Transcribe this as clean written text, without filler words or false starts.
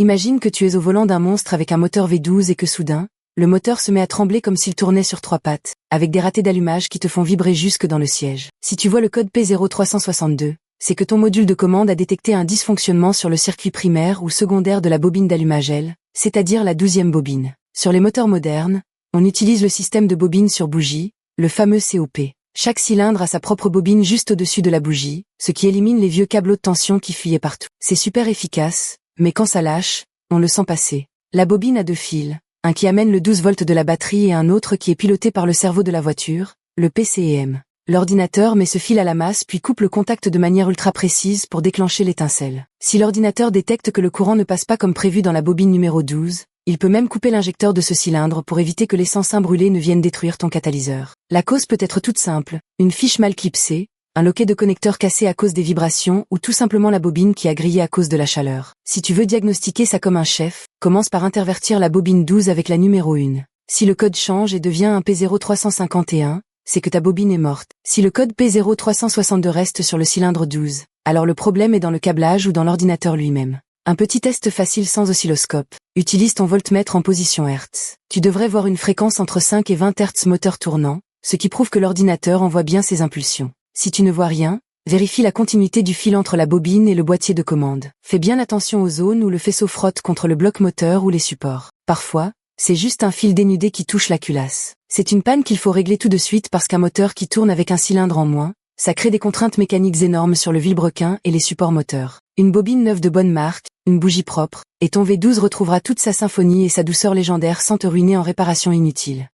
Imagine que tu es au volant d'un monstre avec un moteur V12 et que soudain, le moteur se met à trembler comme s'il tournait sur 3 pattes, avec des ratés d'allumage qui te font vibrer jusque dans le siège. Si tu vois le code P0362, c'est que ton module de commande a détecté un dysfonctionnement sur le circuit primaire ou secondaire de la bobine d'allumage L, c'est-à-dire la 12e bobine. Sur les moteurs modernes, on utilise le système de bobine sur bougie, le fameux COP. Chaque cylindre a sa propre bobine juste au-dessus de la bougie, ce qui élimine les vieux câbles de tension qui fuyaient partout. C'est super efficace, mais quand ça lâche, on le sent passer. La bobine a 2 fils, un qui amène le 12 volts de la batterie et un autre qui est piloté par le cerveau de la voiture, le PCM. L'ordinateur met ce fil à la masse puis coupe le contact de manière ultra précise pour déclencher l'étincelle. Si l'ordinateur détecte que le courant ne passe pas comme prévu dans la bobine numéro 12, il peut même couper l'injecteur de ce cylindre pour éviter que l'essence imbrûlée ne vienne détruire ton catalyseur. La cause peut être toute simple, une fiche mal clipsée, un loquet de connecteur cassé à cause des vibrations ou tout simplement la bobine qui a grillé à cause de la chaleur. Si tu veux diagnostiquer ça comme un chef, commence par intervertir la bobine 12 avec la numéro 1. Si le code change et devient un P0351, c'est que ta bobine est morte. Si le code P0362 reste sur le cylindre 12, alors le problème est dans le câblage ou dans l'ordinateur lui-même. Un petit test facile sans oscilloscope. Utilise ton voltmètre en position Hertz. Tu devrais voir une fréquence entre 5 et 20 Hz moteur tournant, ce qui prouve que l'ordinateur envoie bien ses impulsions. Si tu ne vois rien, vérifie la continuité du fil entre la bobine et le boîtier de commande. Fais bien attention aux zones où le faisceau frotte contre le bloc moteur ou les supports. Parfois, c'est juste un fil dénudé qui touche la culasse. C'est une panne qu'il faut régler tout de suite parce qu'un moteur qui tourne avec un cylindre en moins, ça crée des contraintes mécaniques énormes sur le vilebrequin et les supports moteurs. Une bobine neuve de bonne marque, une bougie propre, et ton V12 retrouvera toute sa symphonie et sa douceur légendaire sans te ruiner en réparation inutile.